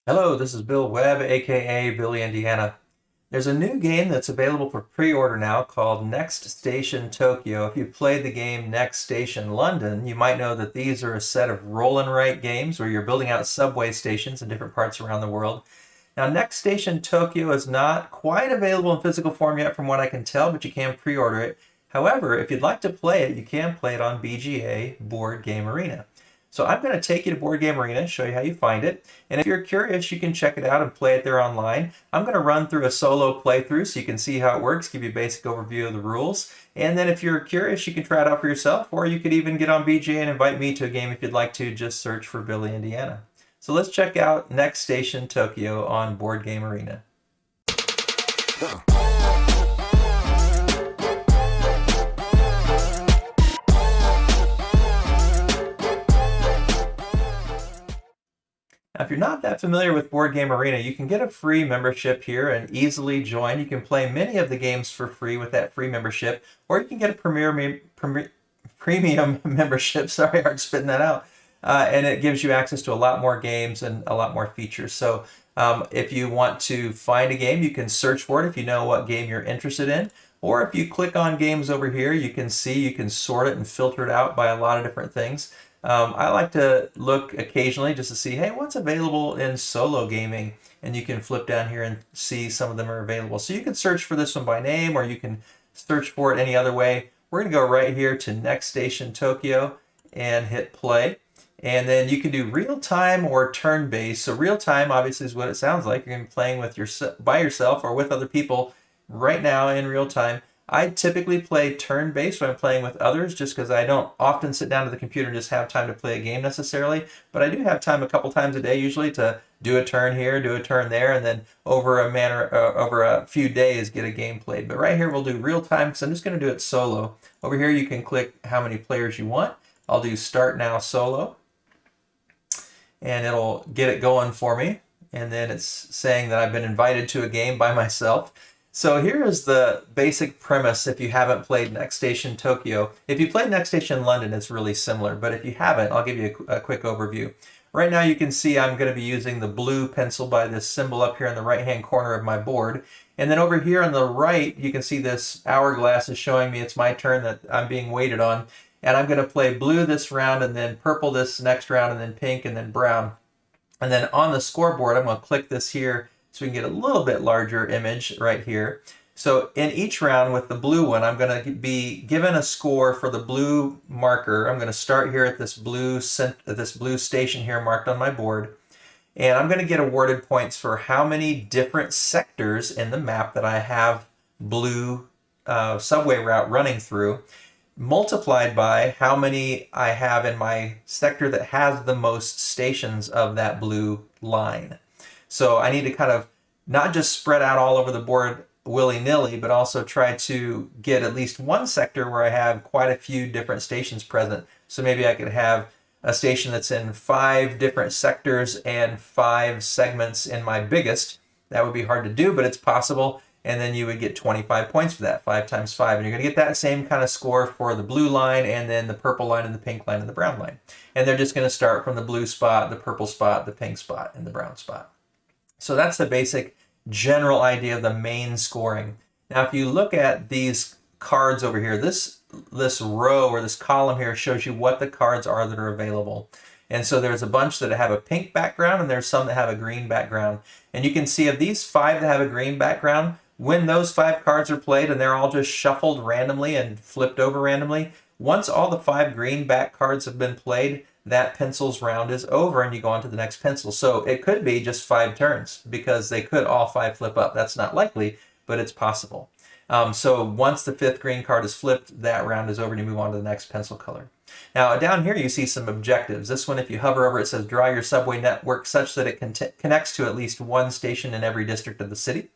Hello, this is Bill Webb, aka Billy Indiana. There's a new game that's available for pre-order now called Next Station Tokyo. If you played the game Next Station London, you might know that these are a set of roll and write games where you're building out subway stations in different parts around the world. Now, Next Station Tokyo is not quite available in physical form yet from what I can tell, but you can pre-order it. However, if you'd like to play it, you can play it on BGA Board Game Arena. So I'm going to take you to Board Game Arena, show you how you find it. And if you're curious, you can check it out and play it there online. I'm going to run through a solo playthrough so you can see how it works, give you a basic overview of the rules. And then if you're curious, you can try it out for yourself, or you could even get on BGA and invite me to a game if you'd like to. Just search for Billy Indiana. So let's check out Next Station Tokyo on Board Game Arena. Now, if you're not that familiar with Board Game Arena, you can get a free membership here and easily join. You can play many of the games for free with that free membership, or you can get a premium membership. Sorry, hard spitting that out. And it gives you access to a lot more games and a lot more features. So if you want to find a game, you can search for it if you know what game you're interested in. Or if you click on games over here, you can sort it and filter it out by a lot of different things. I like to look occasionally just to see, hey, what's available in solo gaming? And you can flip down here and see some of them are available. So you can search for this one by name, or you can search for it any other way. We're going to go right here to Next Station Tokyo and hit play. And then you can do real-time or turn-based. So real-time obviously is what it sounds like. You're going to be playing by yourself or with other people right now in real time. I typically play turn-based when I'm playing with others, just because I don't often sit down to the computer and just have time to play a game necessarily. But I do have time a couple times a day usually to do a turn here, do a turn there, and then over a few days get a game played. But right here we'll do real-time because I'm just going to do it solo. Over here you can click how many players you want. I'll do Start Now Solo, and it'll get it going for me. And then it's saying that I've been invited to a game by myself. So here is the basic premise if you haven't played Next Station Tokyo. If you played Next Station London, it's really similar, but if you haven't, I'll give you a quick overview. Right now you can see I'm going to be using the blue pencil by this symbol up here in the right-hand corner of my board. And then over here on the right, you can see this hourglass is showing me it's my turn that I'm being waited on. And I'm going to play blue this round, and then purple this next round, and then pink, and then brown. And then on the scoreboard, I'm going to click this here so we can get a little bit larger image right here. So in each round with the blue one, I'm going to be given a score for the blue marker. I'm going to start here at this blue station here marked on my board. And I'm going to get awarded points for how many different sectors in the map that I have blue subway route running through, multiplied by how many I have in my sector that has the most stations of that blue line. So I need to kind of not just spread out all over the board willy-nilly, but also try to get at least one sector where I have quite a few different stations present. So maybe I could have a station that's in 5 different sectors and 5 segments in my biggest. That would be hard to do, but it's possible. And then you would get 25 points for that, 5 times 5. And you're going to get that same kind of score for the blue line, and then the purple line, and the pink line, and the brown line. And they're just going to start from the blue spot, the purple spot, the pink spot, and the brown spot. So that's the basic general idea of the main scoring. Now, if you look at these cards over here, this row or this column here shows you what the cards are that are available. And so there's a bunch that have a pink background, and there's some that have a green background. And you can see of these 5 that have a green background, when those 5 cards are played and they're all just shuffled randomly and flipped over randomly, once all the 5 green back cards have been played, that pencil's round is over and you go on to the next pencil. So it could be just 5 turns because they could all 5 flip up. That's not likely, but it's possible. So once the 5th green card is flipped, that round is over and you move on to the next pencil color. Now down here you see some objectives. This one, if you hover over it, says draw your subway network such that it connects to at least one station in every district of the city.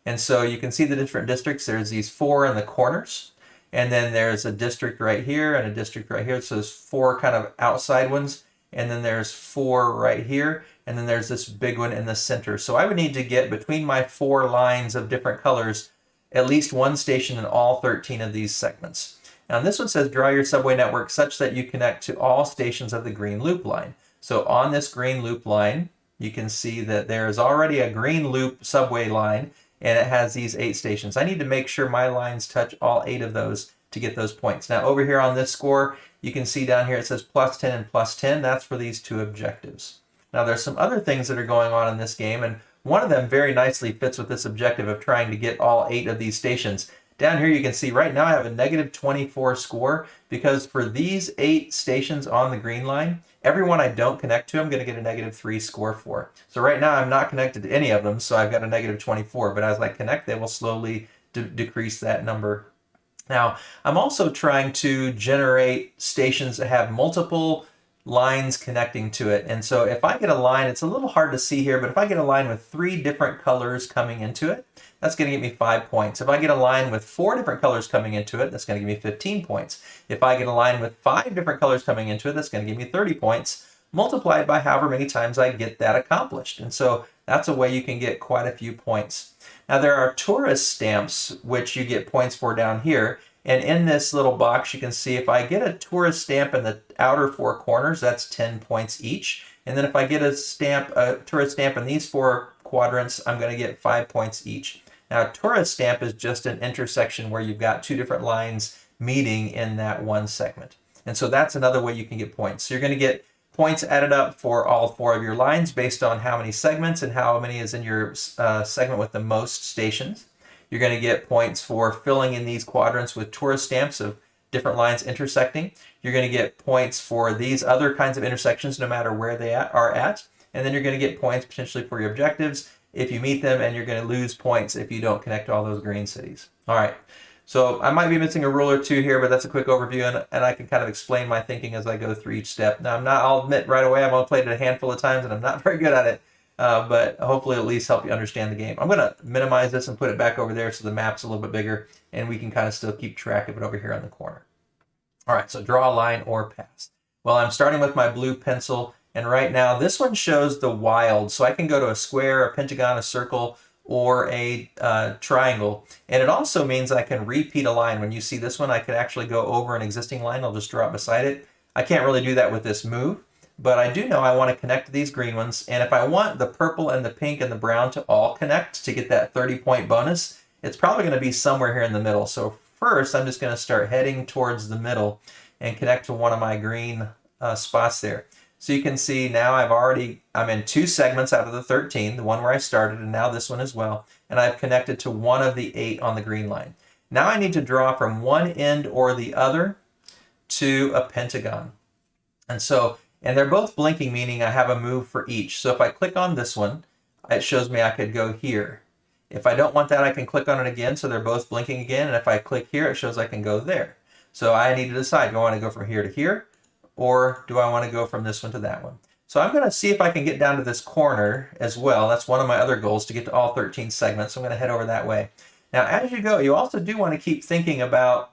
And so you can see the different districts. There's these 4 in the corners. And then there's a district right here and a district right here. So there's 4 kind of outside ones. And then there's 4 right here. And then there's this big one in the center. So I would need to get between my 4 lines of different colors at least one station in all 13 of these segments. Now this one says draw your subway network such that you connect to all stations of the green loop line. So on this green loop line, you can see that there is already a green loop subway line, and it has these 8 stations. I need to make sure my lines touch all 8 of those to get those points. Now over here on this score, you can see down here it says +10 and +10. That's for these 2 objectives. Now there's some other things that are going on in this game, and one of them very nicely fits with this objective of trying to get all 8 of these stations. Down here you can see right now I have a -24 score because for these 8 stations on the green line, every one I don't connect to, I'm going to get a -3 score for. So right now I'm not connected to any of them, so I've got a -24, but as I connect, they will slowly decrease that number. Now, I'm also trying to generate stations that have multiple lines connecting to it. And so if I get a line, it's a little hard to see here, but if I get a line with 3 different colors coming into it, that's going to get me 5 points. If I get a line with 4 different colors coming into it, that's going to give me 15 points. If I get a line with 5 different colors coming into it, that's going to give me 30 points, multiplied by however many times I get that accomplished. And so that's a way you can get quite a few points. Now there are tourist stamps, which you get points for down here. And in this little box, you can see if I get a tourist stamp in the outer 4 corners, that's 10 points each. And then if I get a tourist stamp in these 4 quadrants, I'm going to get 5 points each. Now, a tourist stamp is just an intersection where you've got 2 different lines meeting in that one segment. And so that's another way you can get points. So you're going to get points added up for all 4 of your lines based on how many segments and how many is in your segment with the most stations. You're going to get points for filling in these quadrants with tourist stamps of different lines intersecting. You're going to get points for these other kinds of intersections no matter where they are at. And then you're going to get points potentially for your objectives if you meet them, and you're going to lose points if you don't connect all those green cities. All right. So I might be missing a rule or 2 here, but that's a quick overview, and I can kind of explain my thinking as I go through each step. Now, I'll admit right away, I've only played it a handful of times, and I'm not very good at it. But hopefully at least help you understand the game. I'm going to minimize this and put it back over there so the map's a little bit bigger and we can kind of still keep track of it over here on the corner. All right, so draw a line or pass. Well, I'm starting with my blue pencil, and right now this one shows the wild. So I can go to a square, a pentagon, a circle, or a triangle. And it also means I can repeat a line. When you see this one, I can actually go over an existing line. I'll just draw it beside it. I can't really do that with this move. But I do know I want to connect to these green ones, and if I want the purple and the pink and the brown to all connect to get that 30-point bonus, it's probably going to be somewhere here in the middle. So first, I'm just going to start heading towards the middle and connect to one of my green spots there. So you can see now I'm in 2 segments out of the 13, the one where I started, and now this one as well, and I've connected to one of the 8 on the green line. Now I need to draw from one end or the other to a pentagon. And they're both blinking, meaning I have a move for each. So if I click on this one, it shows me I could go here. If I don't want that, I can click on it again, so they're both blinking again. And if I click here, it shows I can go there. So I need to decide, do I want to go from here to here, or do I want to go from this one to that one? So I'm going to see if I can get down to this corner as well. That's one of my other goals, to get to all 13 segments. So I'm going to head over that way. Now, as you go, you also do want to keep thinking about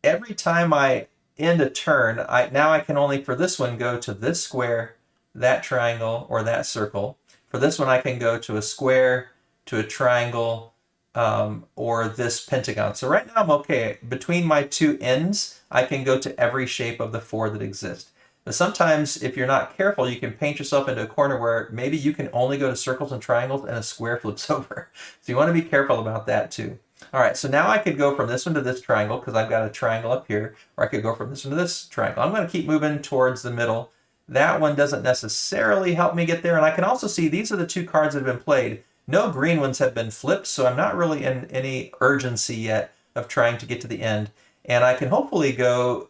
every time I end a turn, now I can only, for this one, go to this square, that triangle, or that circle. For this one, I can go to a square, to a triangle, or this pentagon. So right now I'm okay. Between my 2 ends, I can go to every shape of the 4 that exist. But sometimes, if you're not careful, you can paint yourself into a corner where maybe you can only go to circles and triangles and a square flips over. So you want to be careful about that too. All right, so now I could go from this one to this triangle because I've got a triangle up here, or I could go from this one to this triangle. I'm going to keep moving towards the middle. That one doesn't necessarily help me get there, and I can also see these are the 2 cards that have been played. No green ones have been flipped, so I'm not really in any urgency yet of trying to get to the end. And I can hopefully go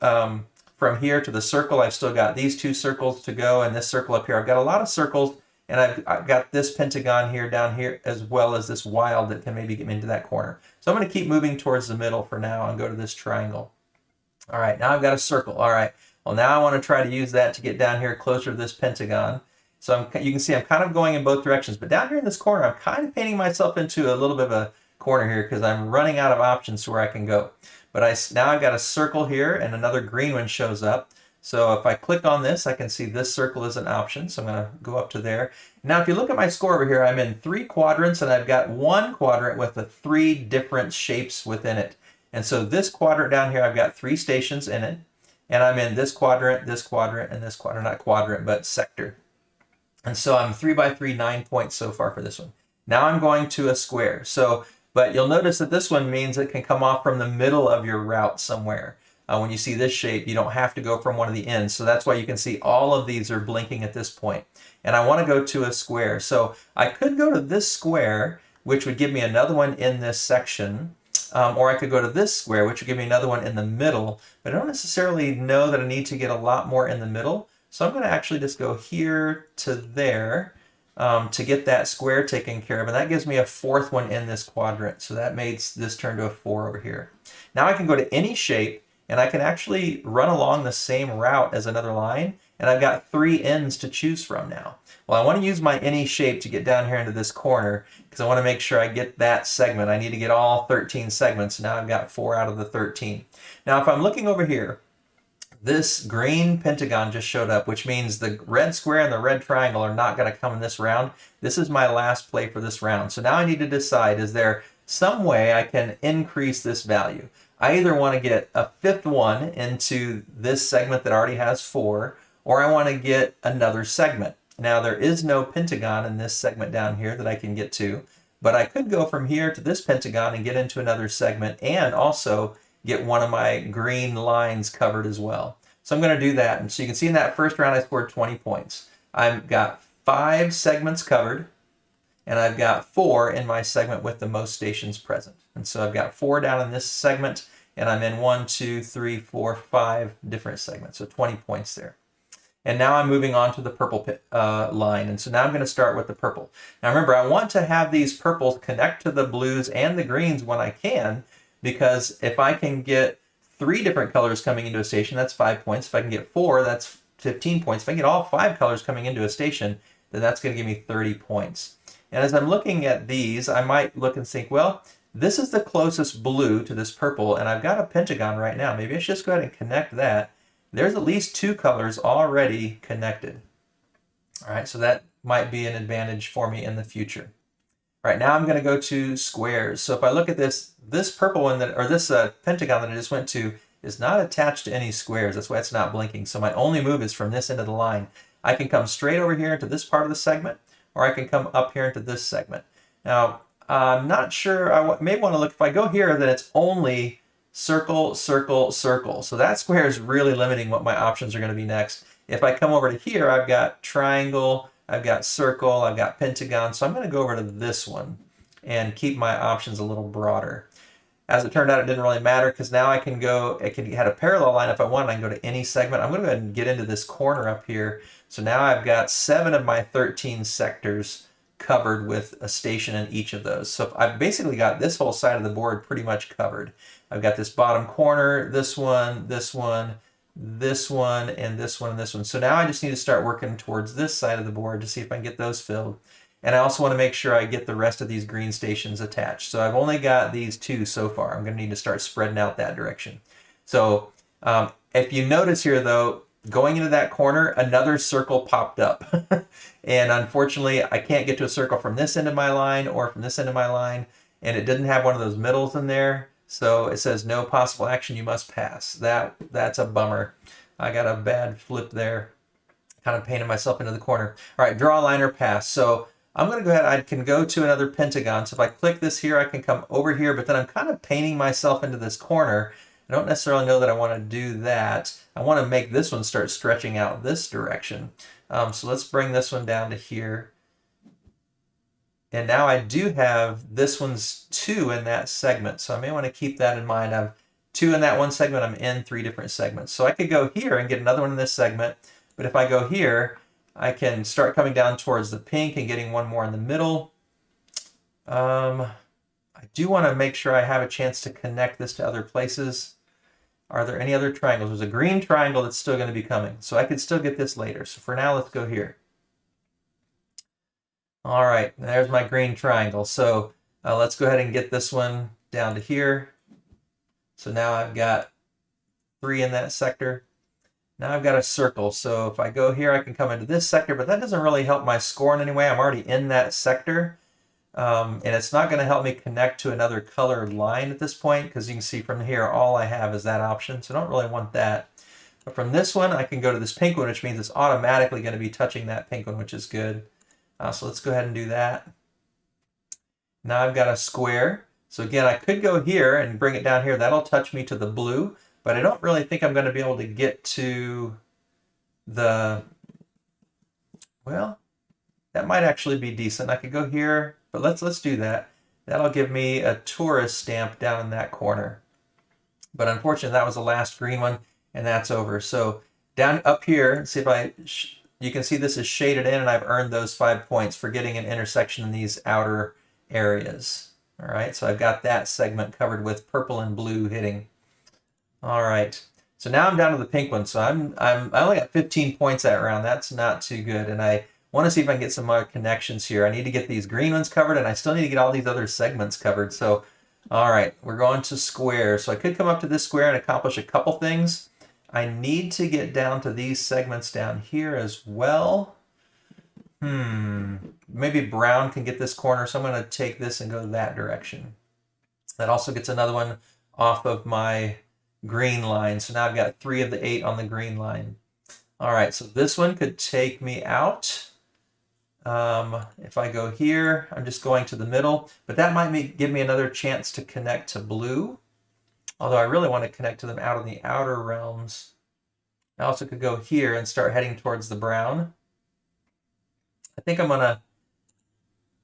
from here to the circle. I've still got these 2 circles to go, and this circle up here. I've got a lot of circles, and I've got this pentagon here, down here, as well as this wild that can maybe get me into that corner. So I'm going to keep moving towards the middle for now and go to this triangle. All right, now I've got a circle. All right, well, now I want to try to use that to get down here closer to this pentagon. So you can see I'm kind of going in both directions. But down here in this corner, I'm kind of painting myself into a little bit of a corner here because I'm running out of options to where I can go. But now I've got a circle here, and another green one shows up. So if I click on this, I can see this circle is an option. So I'm going to go up to there. Now, if you look at my score over here, I'm in 3 quadrants, and I've got 1 quadrant with the 3 different shapes within it. And so this quadrant down here, I've got 3 stations in it. And I'm in this quadrant, and this quadrant. Not quadrant, but sector. And so I'm 3 by 3, 9 points so far for this one. Now I'm going to a square. But you'll notice that this one means it can come off from the middle of your route somewhere. When you see this shape, you don't have to go from one of the ends. So that's why you can see all of these are blinking at this point. And I want to go to a square. So I could go to this square, which would give me another one in this section. Or I could go to this square, which would give me another one in the middle. But I don't necessarily know that I need to get a lot more in the middle. So I'm going to actually just go here to there to get that square taken care of. And that gives me a fourth one in this quadrant. So that makes this turn to a 4 over here. Now I can go to any shape, and I can actually run along the same route as another line. And I've got 3 ends to choose from now. Well, I want to use my any shape to get down here into this corner because I want to make sure I get that segment. I need to get all 13 segments. Now I've got 4 out of the 13. Now if I'm looking over here, this green pentagon just showed up, which means the red square and the red triangle are not going to come in this round. This is my last play for this round. So now I need to decide, is there some way I can increase this value? I either want to get a 5th one into this segment that already has 4, or I want to get another segment. Now there is no pentagon in this segment down here that I can get to, but I could go from here to this pentagon and get into another segment and also get one of my green lines covered as well. So I'm going to do that. And so you can see in that first round I scored 20 points. I've got 5 segments covered, and I've got 4 in my segment with the most stations present. And so I've got 4 down in this segment, and I'm in 1, 2, 3, 4, 5 different segments. So 20 points there. And now I'm moving on to the purple line. And so now I'm going to start with the purple. Now remember, I want to have these purples connect to the blues and the greens when I can, because if I can get 3 different colors coming into a station, that's 5 points. If I can get 4, that's 15 points. If I can get all 5 colors coming into a station, then that's going to give me 30 points. And as I'm looking at these, I might look and think, well, this is the closest blue to this purple, and I've got a pentagon right now. Maybe I should just go ahead and connect that. There's at least 2 colors already connected. All right, so that might be an advantage for me in the future. All right, now I'm going to go to squares. So if I look at this purple one, this pentagon that I just went to is not attached to any squares. That's why it's not blinking. So my only move is from this end of the line. I can come straight over here into this part of the segment, or I can come up here into this segment. Now, I'm not sure. I may want to look. If I go here, then it's only circle, circle, circle. So that square is really limiting what my options are going to be next. If I come over to here, I've got triangle, I've got circle, I've got pentagon. So I'm going to go over to this one and keep my options a little broader. As it turned out, it didn't really matter because now I can go, it can had a parallel line if I want. I can go to any segment. I'm going to go ahead and get into this corner up here. So now I've got 7 of my 13 sectors covered with a station in each of those. So I've basically got this whole side of the board pretty much covered. I've got this bottom corner, this one, this one, this one, and this one, and this one. So now I just need to start working towards this side of the board to see if I can get those filled. And I also want to make sure I get the rest of these green stations attached. So I've only got these 2 so far. I'm going to need to start spreading out that direction. So if you notice here, though, going into that corner, another circle popped up. And unfortunately, I can't get to a circle from this end of my line or from this end of my line. And it didn't have one of those middles in there. So it says no possible action, you must pass. That's a bummer. I got a bad flip there. Kind of painted myself into the corner. All right, draw a line or pass. So I'm going to go ahead, I can go to another pentagon. So if I click this here, I can come over here, but then I'm kind of painting myself into this corner. I don't necessarily know that I want to do that. I want to make this one start stretching out this direction. So let's bring this one down to here. And now I do have this one's 2 in that segment. So I may want to keep that in mind. I have 2 in that one segment. I'm in 3 different segments. So I could go here and get another one in this segment. But if I go here, I can start coming down towards the pink and getting one more in the middle. I do want to make sure I have a chance to connect this to other places. Are there any other triangles? There's a green triangle that's still going to be coming. So I could still get this later. So for now, let's go here. All right, there's my green triangle. So let's go ahead and get this one down to here. So now I've got 3 in that sector. Now I've got a circle. So if I go here, I can come into this sector, but that doesn't really help my score in any way. I'm already in that sector. And it's not going to help me connect to another colored line at this point, because you can see from here, all I have is that option. So I don't really want that. But from this one, I can go to this pink one, which means it's automatically going to be touching that pink one, which is good. So let's go ahead and do that. Now I've got a square. So again, I could go here and bring it down here. That'll touch me to the blue, but I don't really think I'm going to be able to get to the, well, that might actually be decent. I could go here, but let's do that. That'll give me a tourist stamp down in that corner. But unfortunately, that was the last green one, and that's over. So down up here, see if you can see this is shaded in, and I've earned those 5 points for getting an intersection in these outer areas. All right, so I've got that segment covered with purple and blue hitting. All right, so now I'm down to the pink one. So I only got 15 points that round. That's not too good, and I want to see if I can get some more connections here. I need to get these green ones covered, and I still need to get all these other segments covered. So, all right, we're going to square. So I could come up to this square and accomplish a couple things. I need to get down to these segments down here as well. Maybe brown can get this corner, so I'm going to take this and go that direction. That also gets another one off of my green line. So now I've got 3 of the 8 on the green line. All right, so this one could take me out. If I go here, I'm just going to the middle, but that might give me another chance to connect to blue. Although I really want to connect to them out in the outer realms. I also could go here and start heading towards the brown. I think I'm going to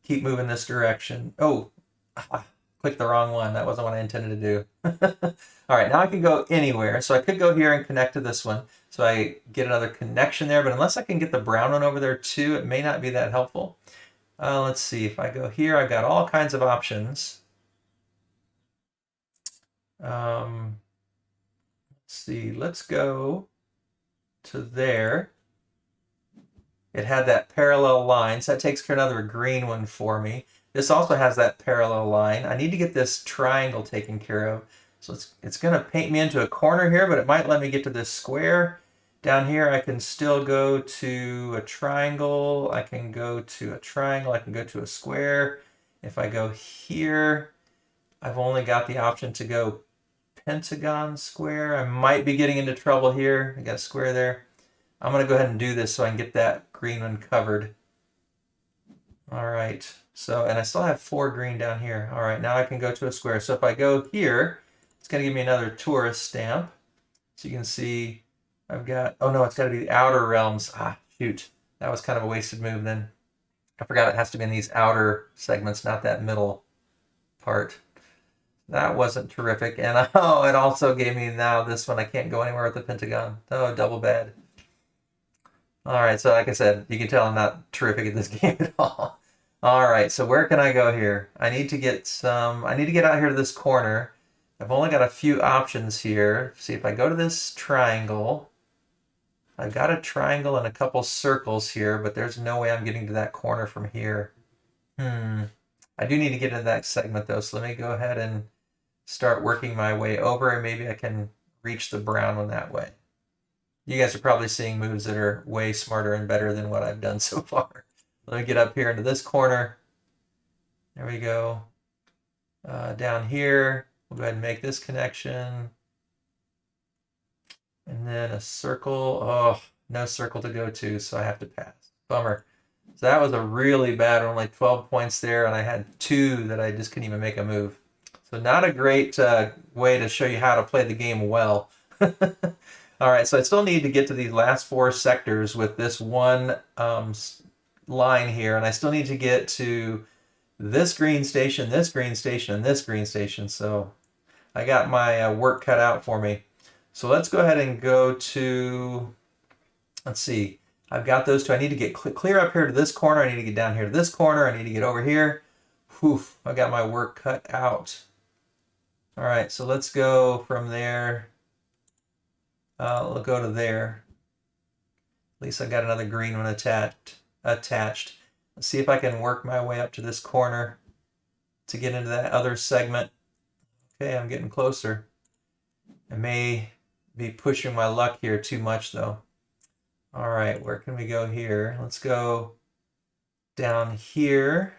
keep moving this direction. Oh, clicked the wrong one. That wasn't what I intended to do. All right, now I can go anywhere. So I could go here and connect to this one. So I get another connection there, but unless I can get the brown one over there too, it may not be that helpful. Let's see, if I go here, I've got all kinds of options. Let's see, let's go to there. It had that parallel line, so that takes care of another green one for me. This also has that parallel line. I need to get this triangle taken care of. So it's going to paint me into a corner here, but it might let me get to this square. Down here, I can still go to a triangle. I can go to a triangle. I can go to a square. If I go here, I've only got the option to go pentagon square. I might be getting into trouble here. I got a square there. I'm going to go ahead and do this so I can get that green one covered. All right. So, and I still have 4 green down here. All right, now I can go to a square. So if I go here, it's going to give me another tourist stamp. So you can see I've got, oh no, it's got to be the outer realms. Ah, shoot. That was kind of a wasted move then. I forgot it has to be in these outer segments, not that middle part. That wasn't terrific. And oh, it also gave me now this one. I can't go anywhere with the pentagon. Oh, double bad. All right, so like I said, you can tell I'm not terrific at this game at all. All right, so where can I go here? I need to get out here to this corner. I've only got a few options here. See, if I go to this triangle, I've got a triangle and a couple circles here, but there's no way I'm getting to that corner from here. I do need to get into that segment though, so let me go ahead and start working my way over, and maybe I can reach the brown one that way. You guys are probably seeing moves that are way smarter and better than what I've done so far. Let me get up here into this corner. There we go. Down here, we'll go ahead and make this connection. And then a circle. Oh, no circle to go to, so I have to pass. Bummer. So that was a really bad one, like 12 points there, and I had 2 that I just couldn't even make a move. So not a great way to show you how to play the game well. All right, so I still need to get to these last 4 sectors with this one line here, and I still need to get to this green station, this green station, and this green station. So I got my work cut out for me. So let's go ahead and go to, let's see, I've got those 2. I need to get clear up here to this corner. I need to get down here to this corner. I need to get over here. Whew, I got my work cut out. All right, so let's go from there. We'll go to there. At least I got another green one attached. Let's see if I can work my way up to this corner to get into that other segment. Okay, I'm getting closer. I may be pushing my luck here too much though. All right, where can we go here? Let's go down here.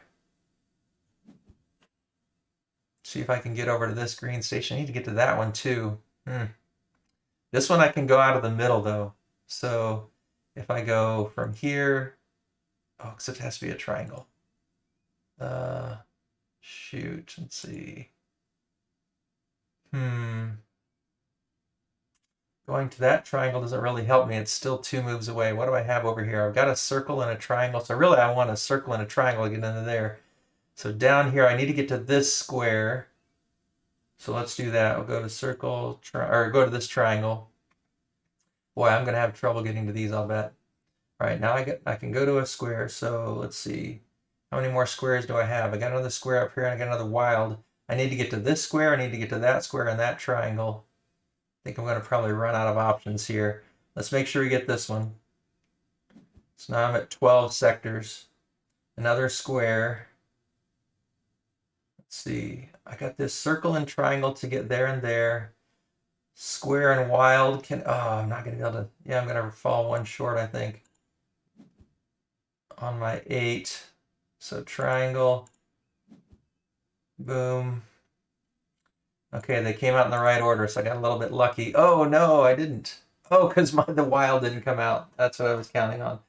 See if I can get over to this green station. I need to get to that one too. This one I can go out of the middle though. So if I go from here, oh, because it has to be a triangle. Shoot, let's see. Going to that triangle doesn't really help me. It's still 2 moves away. What do I have over here? I've got a circle and a triangle. So really I want a circle and a triangle to get into there. So down here, I need to get to this square. So let's do that. I'll go to circle, or go to this triangle. Boy, I'm going to have trouble getting to these, I'll bet. All right, now I can go to a square. So let's see. How many more squares do I have? I got another square up here and I got another wild. I need to get to this square. I need to get to that square and that triangle. I think I'm going to probably run out of options here. Let's make sure we get this one. So now I'm at 12 sectors. Another square. Let's see. I got this circle and triangle to get there and there. Square and wild can... Oh, I'm not going to be able to... Yeah, I'm going to fall 1 short, I think. On my 8. So triangle. Boom. Okay, they came out in the right order, so I got a little bit lucky. Oh, no, I didn't. Oh, because the wild didn't come out. That's what I was counting on.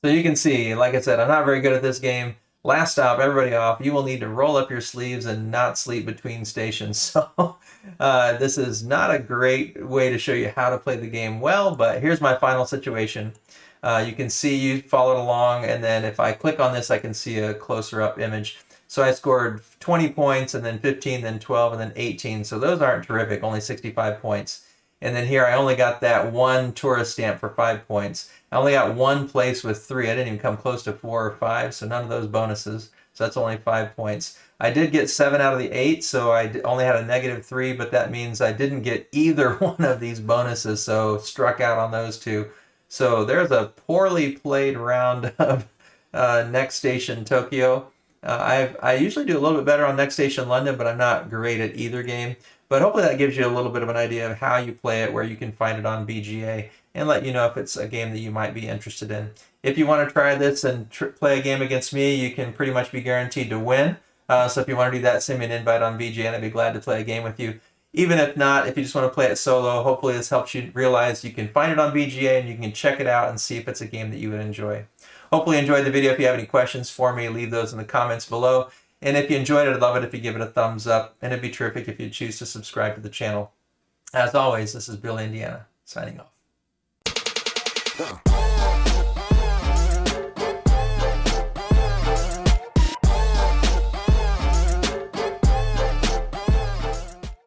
So you can see, like I said, I'm not very good at this game. Last stop, everybody off. You will need to roll up your sleeves and not sleep between stations. So this is not a great way to show you how to play the game well, but here's my final situation. You can see you followed along, and then if I click on this, I can see a closer up image. So I scored 20 points, and then 15, then 12, and then 18. So those aren't terrific, only 65 points. And then here I only got that 1 tourist stamp for 5 points. I only got 1 place with 3. I didn't even come close to 4 or 5, so none of those bonuses. So that's only 5 points. I did get 7 out of the 8, so I only had a -3, but that means I didn't get either one of these bonuses, so struck out on those 2. So there's a poorly played round of Next Station Tokyo. I usually do a little bit better on Next Station London, but I'm not great at either game. But hopefully that gives you a little bit of an idea of how you play it, where you can find it on BGA, and let you know if it's a game that you might be interested in. If you want to try this and play a game against me, you can pretty much be guaranteed to win. So if you want to do that, send me an invite on BGA, and I'd be glad to play a game with you. Even if not, if you just want to play it solo, hopefully this helps you realize you can find it on BGA and you can check it out and see if it's a game that you would enjoy. Hopefully you enjoyed the video. If you have any questions for me, leave those in the comments below. And if you enjoyed it, I'd love it if you give it a thumbs up. And it'd be terrific if you choose to subscribe to the channel. As always, this is Bill Indiana, signing off.